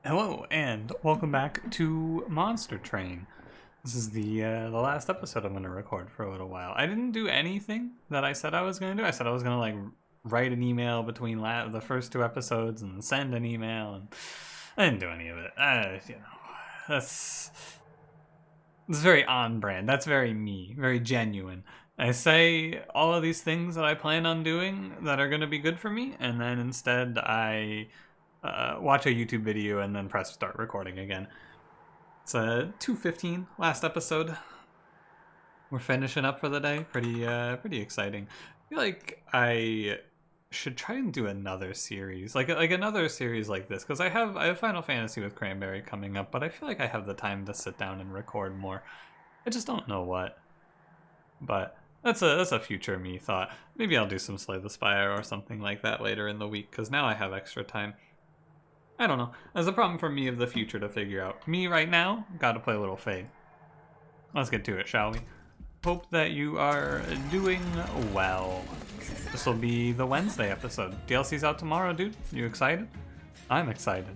Hello and welcome back to Monster Train. This is the last episode I'm going to record for a little while. I didn't do anything that I said I was going to do. I said I was going to like write an email between the first two episodes and send an email, and I didn't do any of it. That's very on brand. That's very me, very genuine. I say all of these things that I plan on doing that are going to be good for me, and then instead I watch a YouTube video and then press start recording again. It's 2:15, last episode. We're finishing up for the day. Pretty exciting. I feel like I should try and do another series, like another series like this, because I have Final Fantasy with Cranberry coming up, but I feel like I have the time to sit down and record more. I just don't know what. But that's a future me thought. Maybe I'll do some Slay the Spire or something like that later in the week, because now I have extra time. I don't know. There's a problem for me of the future to figure out. Me right now, gotta play a little Fade. Let's get to it, shall we? Hope that you are doing well. This will be the Wednesday episode. DLC's out tomorrow, dude. You excited? I'm excited.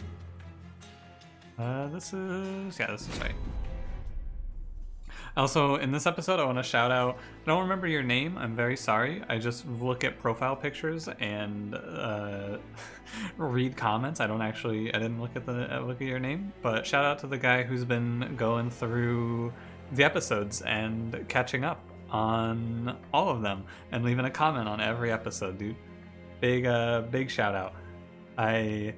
This is right. Also, in this episode, I want to shout out, I don't remember your name, I'm very sorry. I just look at profile pictures and read comments. I didn't look at your name, but shout out to the guy who's been going through the episodes and catching up on all of them and leaving a comment on every episode, dude. Big shout out. I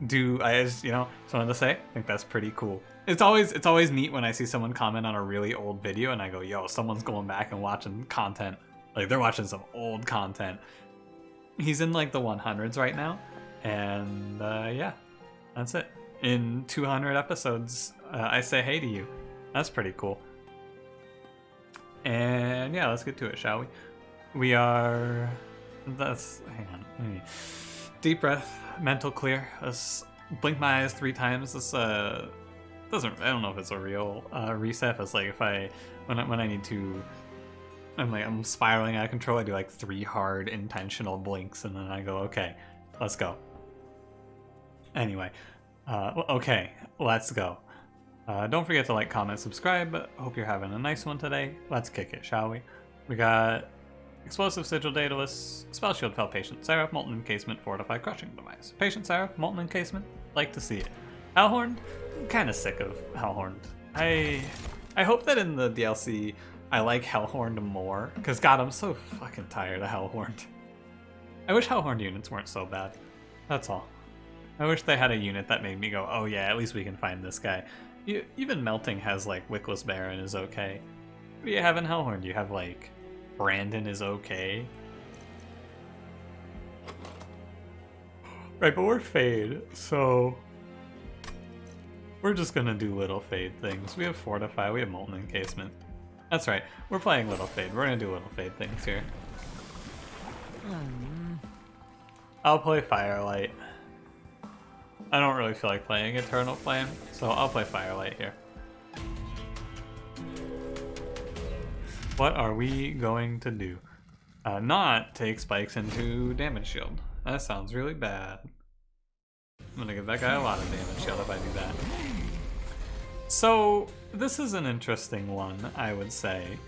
just wanted to say, I think that's pretty cool. It's always neat when I see someone comment on a really old video and I go, yo, someone's going back and watching content. Like, they're watching some old content. He's in like the 100s right now. And yeah, that's it. In 200 episodes, I say hey to you. That's pretty cool. And yeah, let's get to it, shall we? Hang on. Deep breath, mental clear. Let's blink my eyes 3 times. This I don't know if it's a real reset. It's like when I need to, I'm spiraling out of control. I do like 3 hard intentional blinks, and then I go, okay, let's go. Anyway, okay, let's go. Don't forget to like, comment, subscribe. Hope you're having a nice one today. Let's kick it, shall we? We got Explosive Sigil Daedalus, Spell Shield Fell Patient Seraph, Molten Encasement, Fortified Crushing Device. Patient Seraph, Molten Encasement, like to see it. Hellhorned, kind of sick of Hellhorned. I hope that in the DLC I like Hellhorned more, because god, I'm so fucking tired of Hellhorned. I wish Hellhorned units weren't so bad. That's all. I wish they had a unit that made me go, oh yeah, at least we can find this guy. Even Melting has like Wickless Baron is okay. What do you have in Hellhorned? You have like Brandon is okay. Right, but we're Fade, so we're just gonna do little Fade things. We have Fortify, we have Molten Encasement. That's right, we're playing little Fade. We're gonna do little Fade things here. I'll play Firelight. I don't really feel like playing Eternal Flame, so I'll play Firelight here. What are we going to do? Not take spikes into damage shield. That sounds really bad. I'm gonna give that guy a lot of damage shield if I do that. So, this is an interesting one, I would say.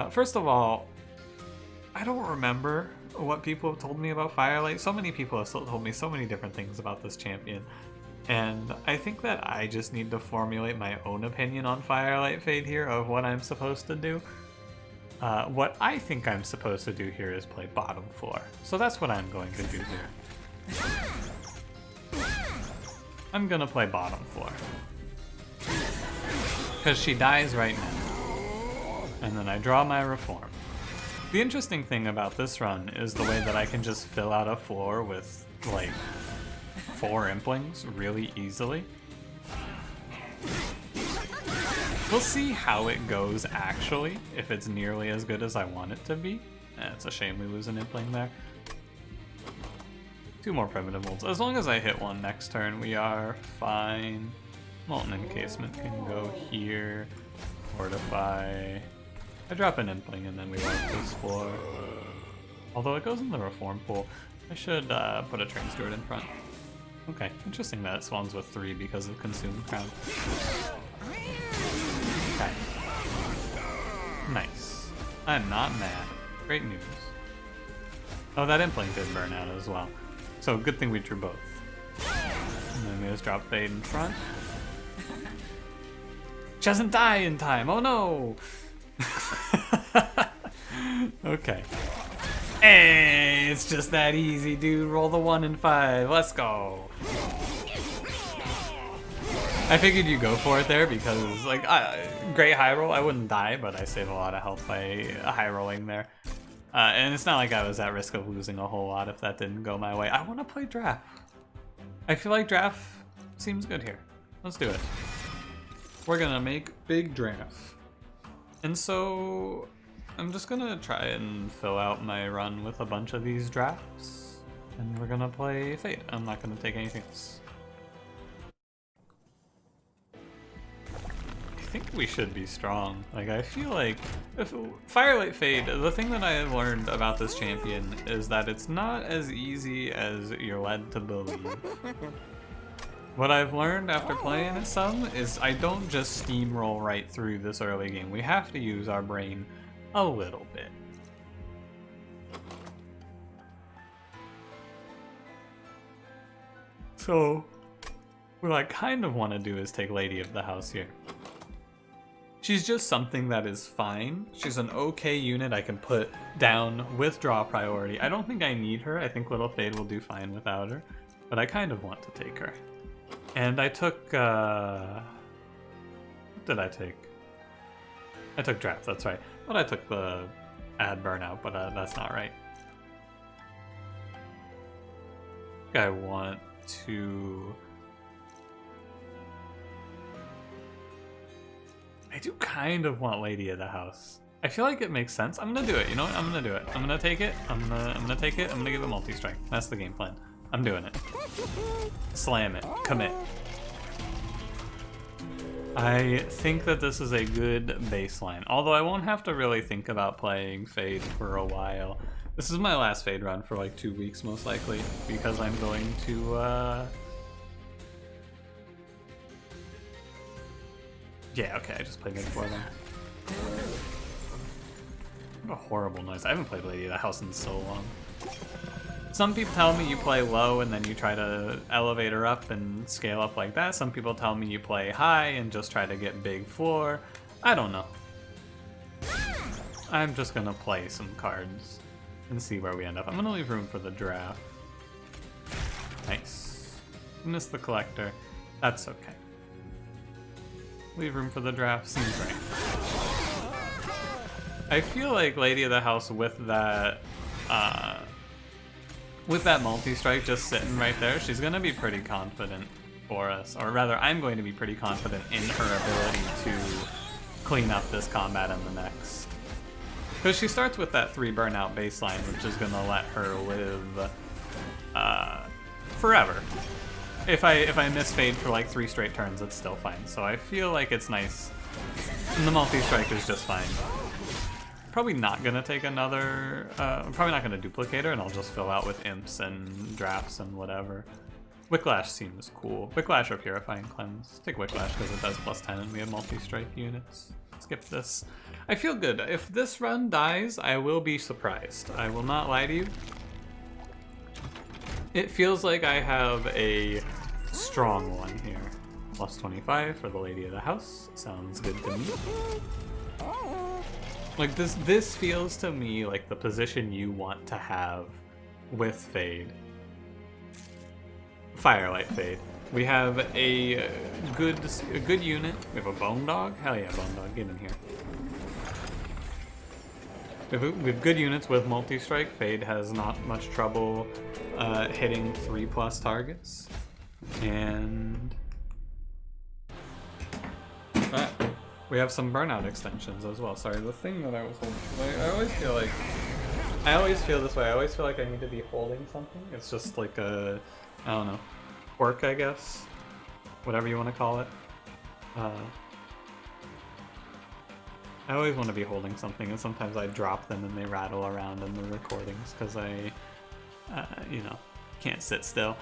First of all, I don't remember what people have told me about Firelight. So many people have told me so many different things about this champion. And I think that I just need to formulate my own opinion on Firelight Fade here of what I'm supposed to do. What I think I'm supposed to do here is play bottom floor. So that's what I'm going to do here. I'm gonna play bottom floor. Because she dies right now. And then I draw my Reform. The interesting thing about this run is the way that I can just fill out a floor with like 4 Implings really easily. We'll see how it goes actually, if it's nearly as good as I want it to be. It's a shame we lose an Impling there. 2 more Primitive Molds. As long as I hit 1 next turn, we are fine. Molten Encasement can go here. Fortify. I drop an Impling and then we wipe this floor. Although it goes in the Reform pool. I should put a Train Steward in front. Okay, interesting that it spawns with 3 because of Consume Crown. Okay. Nice. I'm not mad. Great news. Oh, that Implink did burn out as well. So good thing we drew both. And then we just drop Fade in front. She doesn't die in time. Oh no! Okay. Hey, it's just that easy, dude. Roll the 1 and 5. Let's go. I figured you'd go for it there because, like, great high roll. I wouldn't die, but I save a lot of health by high rolling there. And it's not like I was at risk of losing a whole lot if that didn't go my way. I want to play draft. I feel like draft seems good here. Let's do it. We're gonna make big draft. And so I'm just gonna try and fill out my run with a bunch of these drafts. And we're gonna play Fate. I'm not gonna take anything else. I think we should be strong. Like, I feel like if Firelight Fade, the thing that I have learned about this champion is that it's not as easy as you're led to believe. What I've learned after playing it some is I don't just steamroll right through this early game. We have to use our brain a little bit. So, what I kind of want to do is take Lady of the House here. She's just something that is fine. She's an okay unit I can put down with draw priority. I don't think I need her. I think Little Fade will do fine without her. But I kind of want to take her. And I took, what did I take? I took draft, that's right. But I took the add burnout, but that's not right. I think I want to... I do kind of want Lady of the House. I feel like it makes sense. I'm gonna do it, you know what? I'm gonna do it. I'm gonna take it, I'm gonna take it, I'm gonna give it multi-strike. That's the game plan. I'm doing it. Slam it. Commit. I think that this is a good baseline. Although I won't have to really think about playing Fade for a while. This is my last Fade run for like 2 weeks most likely. Because I'm going to yeah, okay, I just played mid for them. What a horrible noise. I haven't played Lady of the House in so long. Some people tell me you play low and then you try to elevate her up and scale up like that. Some people tell me you play high and just try to get big floor. I don't know. I'm just gonna play some cards and see where we end up. I'm gonna leave room for the draft. Nice. Miss the collector. That's okay. Leave room for the draft. Seems right. I feel like Lady of the House with that multi-strike just sitting right there, she's going to be pretty confident for us. Or rather, I'm going to be pretty confident in her ability to clean up this combat and the next. Because she starts with that 3 burnout baseline, which is going to let her live forever. If I miss Fade for like 3 straight turns, it's still fine. So I feel like it's nice. And the multi-strike is just fine. Probably not gonna take another, probably not gonna duplicate her, and I'll just fill out with imps and drafts and whatever. Wicklash seems cool. Wicklash or Purifying Cleanse. Take Wicklash because it does +10 and we have multi-strike units. Skip this. I feel good. If this run dies, I will be surprised. I will not lie to you. It feels like I have a strong one here. +25 for the Lady of the House. Sounds good to me. Like, this feels to me like the position you want to have with Fade. Firelight Fade. We have a good unit. We have a Bone Dog. Hell yeah, Bone Dog, get in here. We have good units with multi-strike. Fade has not much trouble hitting 3+ targets. And we have some burnout extensions as well. Sorry, the thing that I was holding, I always feel this way. I always feel like I need to be holding something. It's just like a, I don't know, quirk, I guess, whatever you want to call it. I always want to be holding something, and sometimes I drop them and they rattle around in the recordings because I, you know, can't sit still.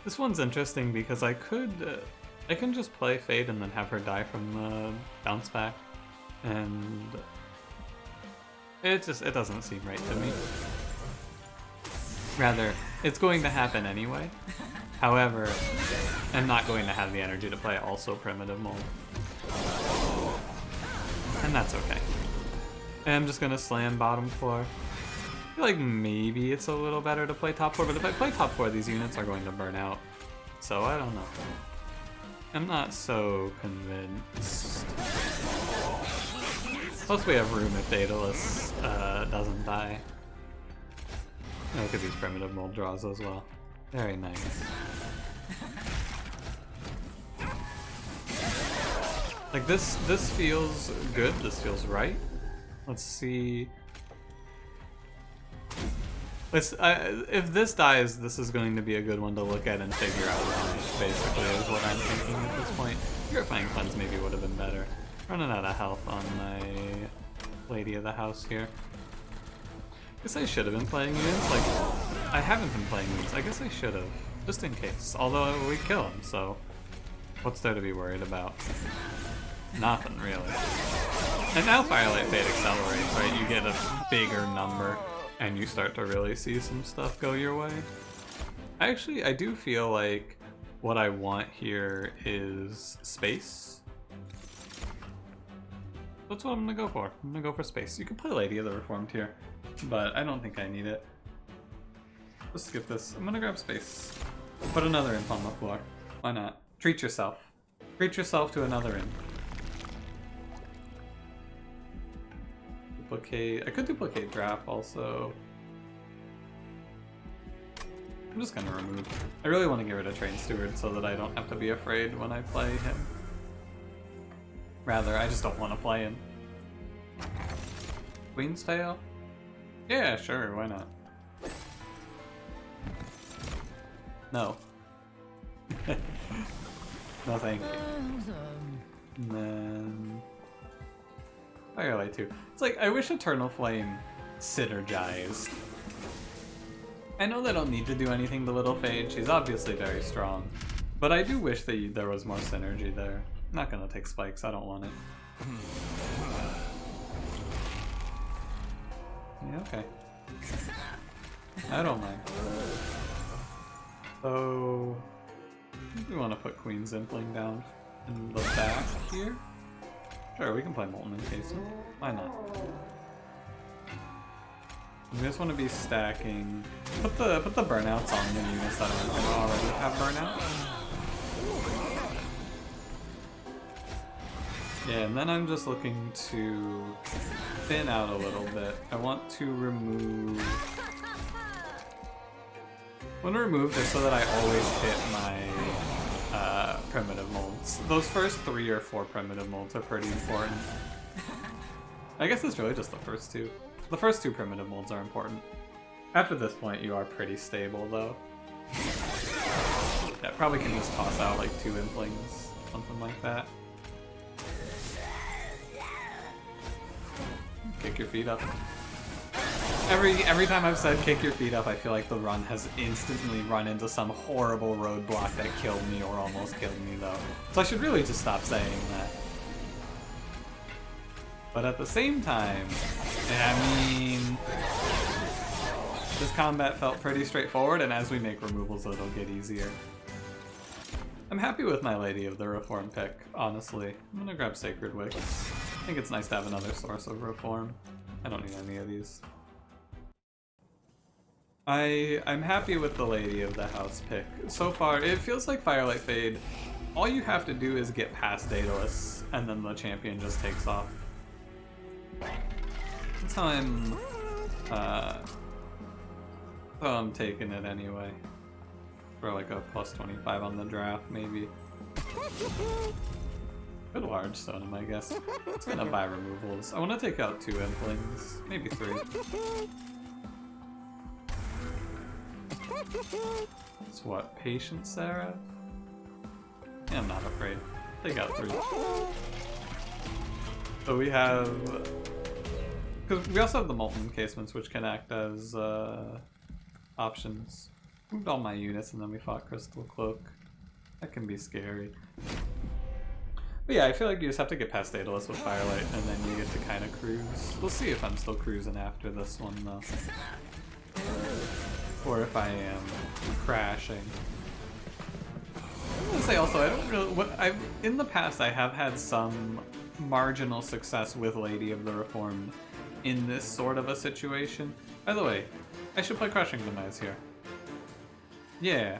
This one's interesting because I can just play Fade and then have her die from the bounce back, and it doesn't seem right to me. Rather, it's going to happen anyway. However, I'm not going to have the energy to play also Primitive Mold. And that's okay. And I'm just gonna slam bottom floor. I feel like maybe it's a little better to play top 4, but if I play top 4, these units are going to burn out. So I don't know. I'm not so convinced. Plus we have room if Daedalus doesn't die. Look at these Primitive Mold draws as well. Very nice. Like this feels good, this feels right. Let's see. If this dies, this is going to be a good one to look at and figure out why, basically, is what I'm thinking at this point. Purifying Cleanse maybe would have been better. Running out of health on my Lady of the House here. Guess I should have been playing units. Like, I haven't been playing these. I guess I should have, just in case. Although we kill him, so what's there to be worried about? Nothing, really. And now Firelight Fade accelerates, right? You get a bigger number, and you start to really see some stuff go your way. I do feel like what I want here is space. That's what I'm gonna go for. I'm gonna go for space. You can play Lady of the Reformed here, but I don't think I need it. Let's skip this. I'm gonna grab space. Put another imp on the floor. Why not? Treat yourself. Treat yourself to another imp. Duplicate. I could duplicate draft also. I'm just gonna remove. I really want to get rid of Train Steward so that I don't have to be afraid when I play him. Rather, I just don't want to play him. Queen's Tail? Yeah, sure, why not? No. No thank you. And then... Firelight 2. It's like, I wish Eternal Flame synergized. I know they don't need to do anything to Little Fade, she's obviously very strong. But I do wish that there was more synergy there. I'm not gonna take spikes, I don't want it. Yeah, okay. I don't mind. So... we want to put Queen's Impling down in the back here? Sure, we can play Molten Encasement. Why not? We just want to be stacking. Put the burnouts on the units that are going to already have burnout. Yeah, and then I'm just looking to thin out a little bit. I want to remove. I want to remove this so that I always hit my primitive molds. Those first 3 or 4 primitive molds are pretty important. I guess it's really just the first 2. The first 2 primitive molds are important. After this point, you are pretty stable, though. Yeah, probably can just toss out like 2 implings, something like that. Kick your feet up. Every time I've said kick your feet up, I feel like the run has instantly run into some horrible roadblock that killed me or almost killed me, though. So I should really just stop saying that. But at the same time, I mean, this combat felt pretty straightforward, and as we make removals, it'll get easier. I'm happy with my Lady of the Reform pick, honestly. I'm gonna grab Sacred Wicks. I think it's nice to have another source of Reform. I don't need any of these. I'm happy with the Lady of the House pick. So far, it feels like Firelight Fade, all you have to do is get past Daedalus, and then the champion just takes off. That's how I'm taking it anyway. For like a plus 25 on the draft, maybe. Good large Stonum, I guess. It's gonna buy removals. I want to take out 2 Implings, maybe 3. It's what, Patient Sarah? Yeah, I'm not afraid. Take out 3. So we have... because we also have the Molten Encasements, which can act as options. Moved all my units and then we fought Crystal Cloak. That can be scary. But yeah, I feel like you just have to get past Daedalus with Firelight and then you get to kind of cruise. We'll see if I'm still cruising after this one though. Or if I am crashing. I'm gonna say also, I don't really... in the past, I have had some marginal success with Lady of the Reformed in this sort of a situation. By the way, I should play Crushing Demise here. Yeah.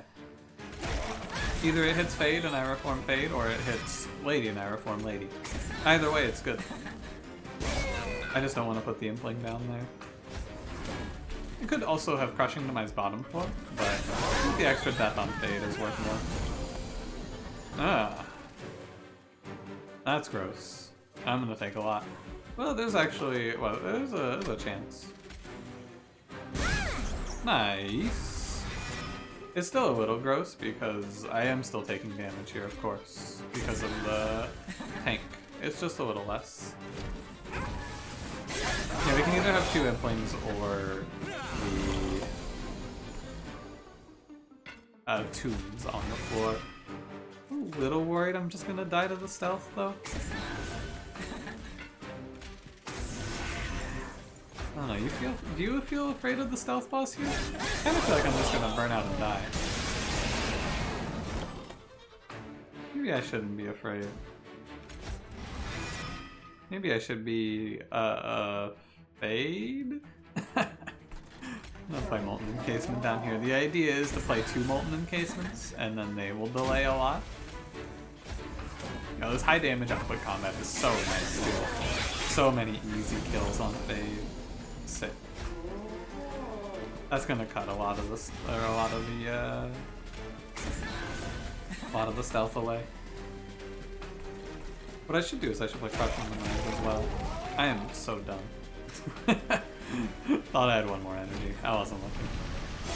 Either it hits Fade and I reform Fade, or it hits Lady and I reform Lady. Either way, it's good. I just don't want to put the Impling down there. I could also have Crushing Demise bottom floor, but I think the extra death on Fade is worth more. Ah. That's gross. I'm gonna take a lot. Well, there's actually... well, there's a chance. Nice. It's still a little gross because I am still taking damage here, of course, because of the tank. It's just a little less. Yeah, we can either have 2 Implings or the tombs on the floor. I'm a little worried I'm just gonna die to the stealth, though. I don't know, do you feel afraid of the stealth boss here? I kind of feel like I'm just gonna burn out and die. Maybe I shouldn't be afraid. Maybe I should be, Fade? I'm gonna play Molten Encasement down here. The idea is to play 2 Molten Encasements, and then they will delay a lot. You know, this high damage output combat is so nice, too. So many easy kills on Fade. Sick. That's gonna cut a lot of this, or a lot of the stealth away. What I should do is I should play Crushing Demise as well. I am so dumb. Thought I had 1 more energy. I wasn't looking.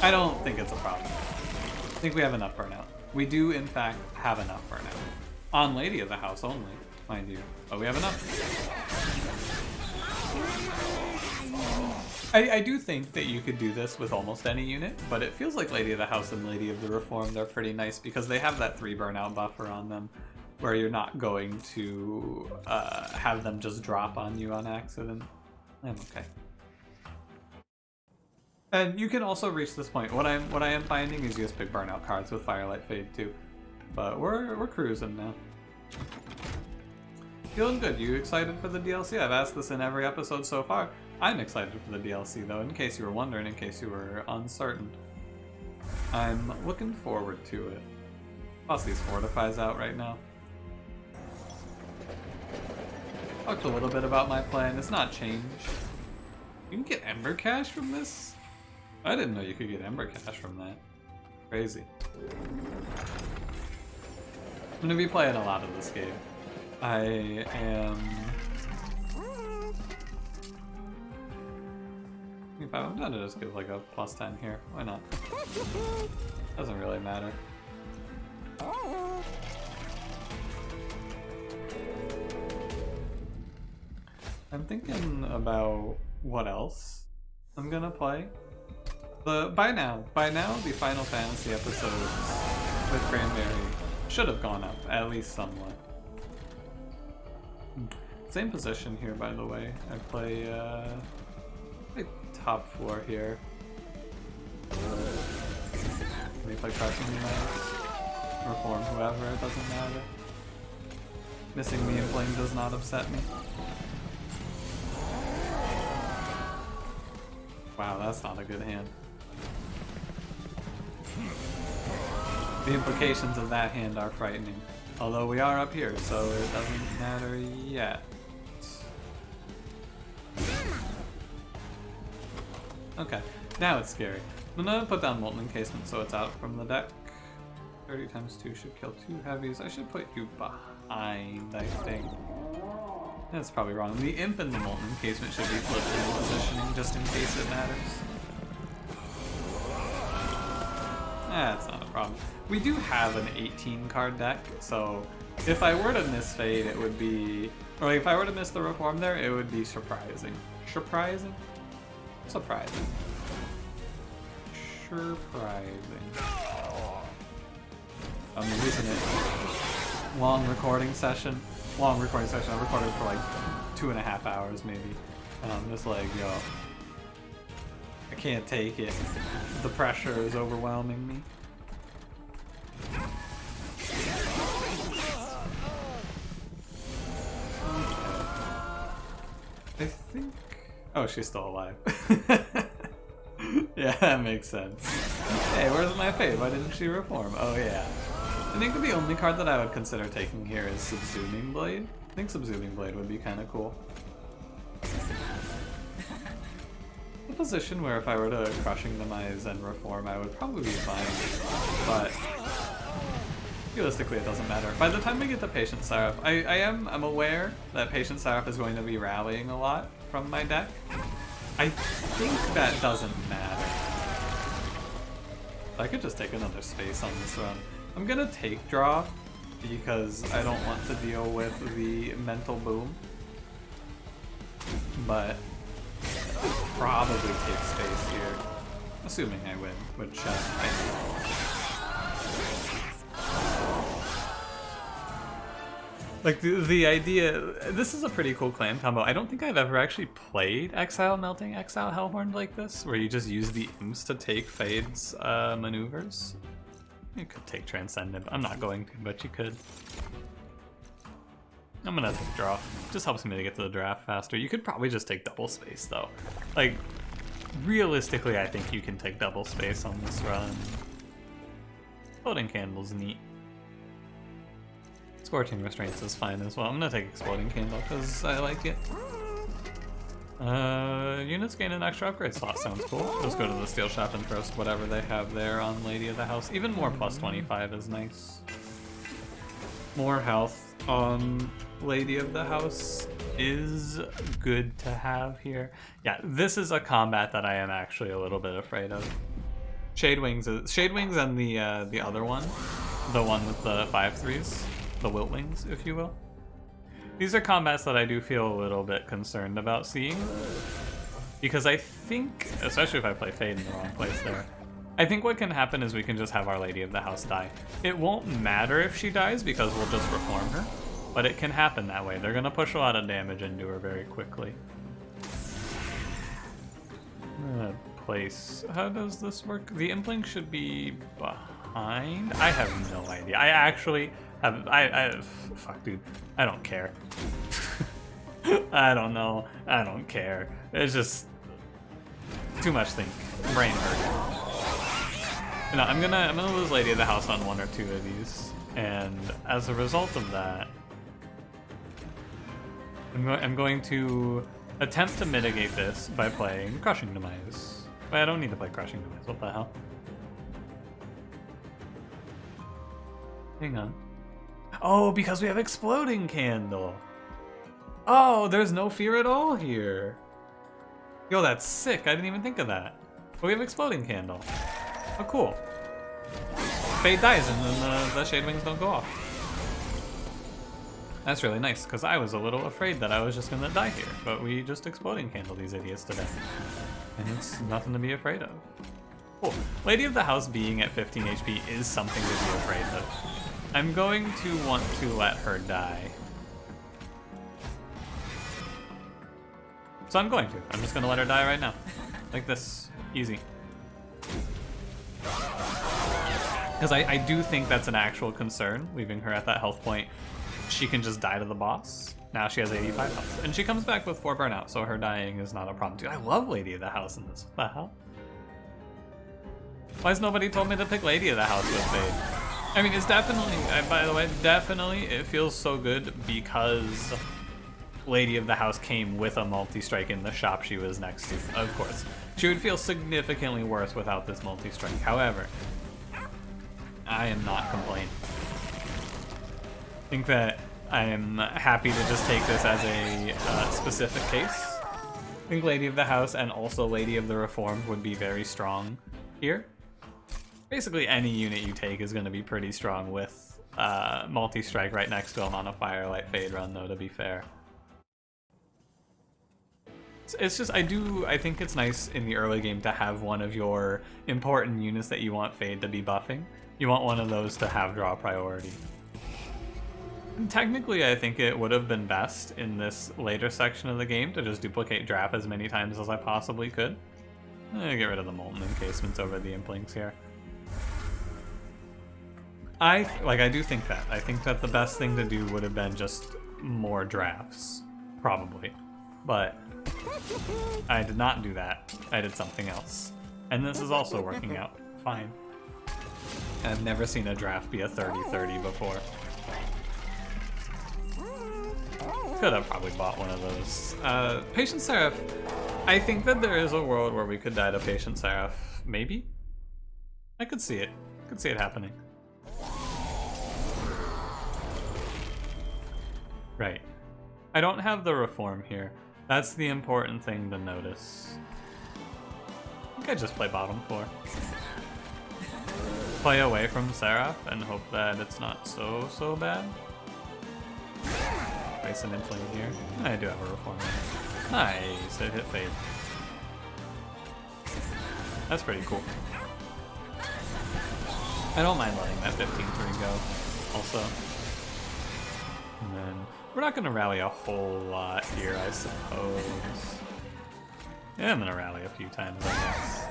I don't think it's a problem. I think we have enough burnout. We do, in fact, have enough burnout. On Lady of the House only, mind you. But we have enough. I do think that you could do this with almost any unit, but it feels like Lady of the House and Lady of the Reformed are pretty nice because they have that 3 burnout buffer on them where you're not going to have them just drop on you on accident. I'm okay. And you can also reach this point. What I am finding is you just pick burnout cards with Firelight Fade too. But we're cruising now. Feeling good. You excited for the DLC? I've asked this in every episode so far. I'm excited for the DLC though, in case you were wondering, in case you were uncertain. I'm looking forward to it. Plus these fortifies out right now. Talked a little bit about my plan. It's not changed. You can get Ember Cash from this? I didn't know you could get Ember Cash from that. Crazy. I'm gonna be playing a lot of this game. I am... If I'm done to just give like a +10 here. Why not? Doesn't really matter. I'm thinking about what else I'm gonna play. By now, the Final Fantasy episodes with Cranberry should have gone up, at least somewhat. Same position here, by the way. I play top floor here. Let me play Crushing Demise. Reform whoever, it doesn't matter. Missing me in Flame does not upset me. Wow, that's not a good hand. The implications of that hand are frightening. Although we are up here, so it doesn't matter yet. Okay, now it's scary. I'm gonna put down Molten Encasement so it's out from the deck. 30 times 2 should kill 2 heavies. I should put you behind, I think. That's probably wrong. The Imp and the Molten Encasement should be flipped in positioning just in case it matters. That's not a problem. We do have an 18 card deck, so if I were to miss Fade, it would be... Or like if I were to miss the Reform there, it would be surprising. Surprising? Surprising. surprising. I'm losing it. Long recording session. I recorded for like 2.5 hours maybe. And I'm just like, yo, I can't take it. The pressure is overwhelming me. I think... Oh, she's still alive. Yeah, that makes sense. Hey, where's my fate? Why didn't she reform? Oh yeah. I think the only card that I would consider taking here is Subsuming Blade. I think Subsuming Blade would be kind of cool. A position where if I were to Crushing Demise and reform, I would probably be fine. But realistically, it doesn't matter. By the time we get to Patient Seraph, I'm aware that Patient Seraph is going to be rallying a lot from my deck. I think that doesn't matter. I could just take another space on this run. I'm gonna take draw because I don't want to deal with the mental boom. But I'll probably take space here, assuming I win, which I do. Like, the idea... This is a pretty cool clan combo. I don't think I've ever actually played Exile, Melting Exile, Hellhorned like this, where you just use the imps to take Fade's maneuvers. You could take Transcendent. I'm not going to, but you could. I'm gonna take draw. Just helps me to get to the draft faster. You could probably just take double space, though. Like, realistically, I think you can take double space on this run. Exploding Candle's neat. Scorching Restraints is fine as well. I'm gonna take Exploding Candle because I like it. Units gain an extra upgrade slot, sounds cool. Just go to the steel shop and throw whatever they have there on Lady of the House. Even more plus 25 is nice. More health on Lady of the House is good to have here. Yeah, this is a combat that I am actually a little bit afraid of. Shadewings and the other one, the one with the 5/3s. The Wiltwings, if you will. These are combats that I do feel a little bit concerned about seeing. Because I think, especially if I play Fade in the wrong place there, I think what can happen is we can just have our Lady of the House die. It won't matter if she dies because we'll just reform her, but it can happen that way. They're gonna push a lot of damage into her very quickly. Place. How does this work? The Impling should be behind? I have no idea. I actually... fuck, dude. I don't care. I don't know. I don't care. It's just too much think. Brain hurt. No, I'm gonna lose Lady of the House on one or two of these, and as a result of that, I'm going to attempt to mitigate this by playing Crushing Demise. But I don't need to play Crushing Demise. What the hell? Hang on. Oh, because we have Exploding Candle. Oh, there's no fear at all here. Yo, that's sick. I didn't even think of that. But we have Exploding Candle. Oh, cool. Fade dies and then the Shadewings don't go off. That's really nice, because I was a little afraid that I was just going to die here. But we just Exploding Candle these idiots to death. And it's nothing to be afraid of. Cool. Lady of the House being at 15 HP is something to be afraid of. I'm going to want to let her die. So I'm going to. I'm just going to let her die right now. Like this. Easy. Because I do think that's an actual concern, leaving her at that health point. She can just die to the boss. Now she has 85 health. And she comes back with 4 burnout, so her dying is not a problem. Dude, I love Lady of the House in this. What the hell? Why has nobody told me to pick Lady of the House with Fade? I mean, it's definitely, by the way, definitely it feels so good because Lady of the House came with a multi-strike in the shop she was next to, of course. She would feel significantly worse without this multi-strike. However, I am not complaining. I think that I am happy to just take this as a specific case. I think Lady of the House and also Lady of the Reformed would be very strong here. Basically, any unit you take is going to be pretty strong with multi-strike right next to him on a Firelight Fade run, though, to be fair. It's just, I think it's nice in the early game to have one of your important units that you want Fade to be buffing. You want one of those to have draw priority. And technically, I think it would have been best in this later section of the game to just duplicate draft as many times as I possibly could. Get rid of the Molten Encasements over the Implings here. I do think that. I think that the best thing to do would have been just more drafts, probably. But I did not do that. I did something else. And this is also working out fine. I've never seen a draft be a 30-30 before. Could have probably bought one of those. Patient Seraph. I think that there is a world where we could die to Patient Seraph. Maybe? I could see it. I could see it happening. Right. I don't have the reform here. That's the important thing to notice. I think I just play bottom 4. Play away from Seraph and hope that it's not so bad. Place an Impling here. I do have a reform. Nice, it hit Fade. That's pretty cool. I don't mind letting that 15-3 go, also. And then, we're not going to rally a whole lot here, I suppose. Yeah, I'm going to rally a few times, I guess.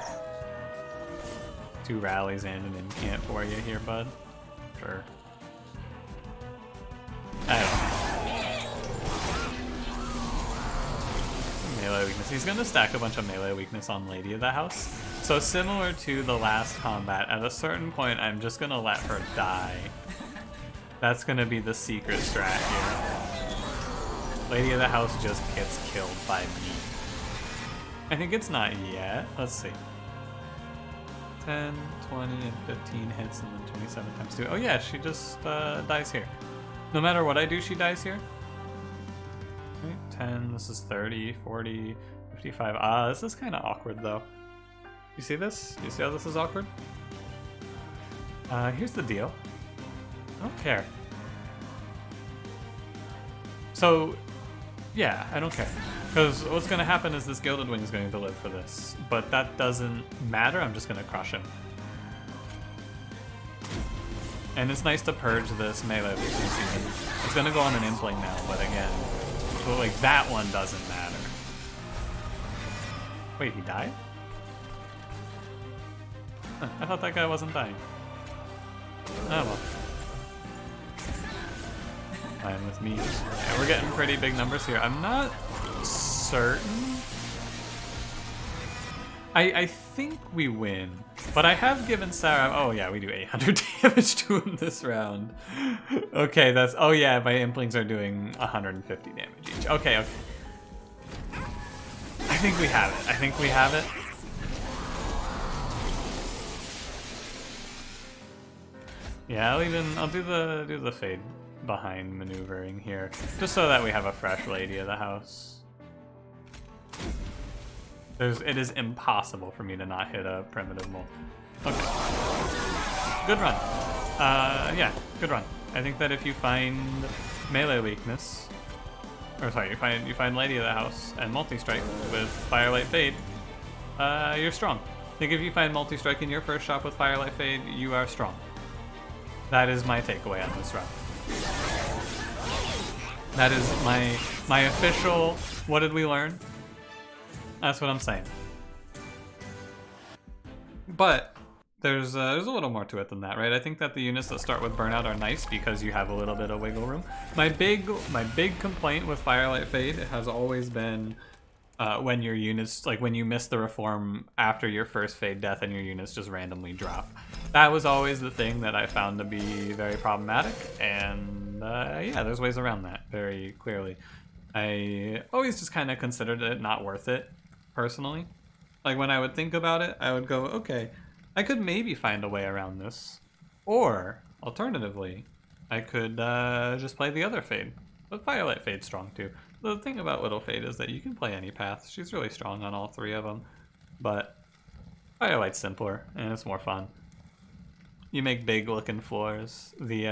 2 rallies and an incant for you here, bud. Sure. I don't know. Melee weakness. He's going to stack a bunch of melee weakness on Lady of the House. So similar to the last combat, at a certain point, I'm just going to let her die. That's going to be the secret strat here. Lady of the House just gets killed by me. I think it's not yet. Let's see. 10, 20, and 15 hits, and then 27 times 2. Oh yeah, she just dies here. No matter what I do, she dies here. Right, 10, this is 30, 40, 55. This is kind of awkward though. You see this? You see how this is awkward? Here's the deal. I don't care. So, yeah, I don't care. Because what's going to happen is this Gilded Wing is going to live for this. But that doesn't matter, I'm just going to crush him. And it's nice to purge this melee weakness even. It's going to go on an Impling now, but again, so like that one doesn't matter. Wait, he died? Huh, I thought that guy wasn't dying. Oh well. Fine with me. Yeah, we're getting pretty big numbers here. I'm not certain. I think we win, but I have given Sarah. Oh yeah, we do 800 damage to him this round. Okay, that's. Oh yeah, my Implings are doing 150 damage each. Okay, okay. I think we have it. I think we have it. Yeah, I'll do the fade behind maneuvering here, just so that we have a fresh Lady of the House. It is impossible for me to not hit a primitive mole. Okay. Good run. Yeah, good run. I think that if you find melee weakness, or sorry, you find Lady of the House and multi-strike with Firelight Fade, you're strong. I think if you find multi-strike in your first shot with Firelight Fade, you are strong. That is my takeaway on this run. That is my official, what did we learn? That's what I'm saying. But there's a little more to it than that, right? I think that the units that start with Burnout are nice because you have a little bit of wiggle room. My big complaint with Firelight Fade has always been when your units, like when you miss the reform after your first Fade death and your units just randomly drop. That was always the thing that I found to be very problematic, and yeah, there's ways around that very clearly. I always just kind of considered it not worth it, personally. Like when I would think about it, I would go, okay, I could maybe find a way around this. Or, alternatively, I could just play the other Fade. But Firelight Fade's strong too. The thing about Little Fade is that you can play any path. She's really strong on all 3 of them. But Firelight's simpler, and it's more fun. you make big looking floors. The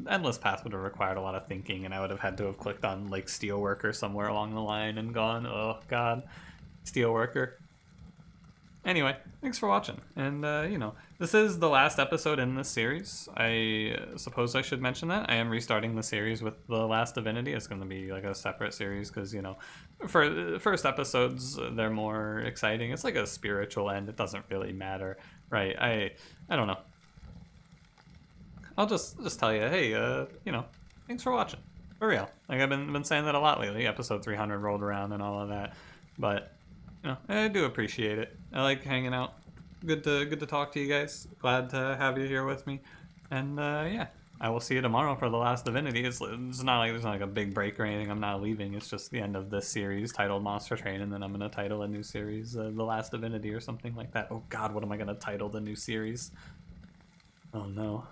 endless path would have required a lot of thinking, and I would have had to have clicked on like steelworker somewhere along the line and gone, oh god, steelworker. Anyway, thanks for watching, and this is the last episode in this series. I suppose I should mention that I am restarting the series with The Last Divinity. It's going to be like a separate series because for the first episodes they're more exciting. It's like a spiritual end. It doesn't really matter, right? I don't know. I'll just tell you, hey, thanks for watching, for real. Like I've been saying that a lot lately. Episode 300 rolled around and all of that, but I do appreciate it. I like hanging out. Good to talk to you guys. Glad to have you here with me. And yeah, I will see you tomorrow for The Last Divinity. It's not like there's not like a big break or anything. I'm not leaving. It's just the end of this series titled Monster Train, and then I'm gonna title a new series The Last Divinity or something like that. Oh God, what am I gonna title the new series? Oh no.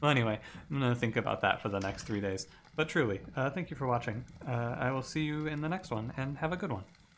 Well, anyway, I'm gonna think about that for the next 3 days. But truly, thank you for watching. I will see you in the next one, and have a good one.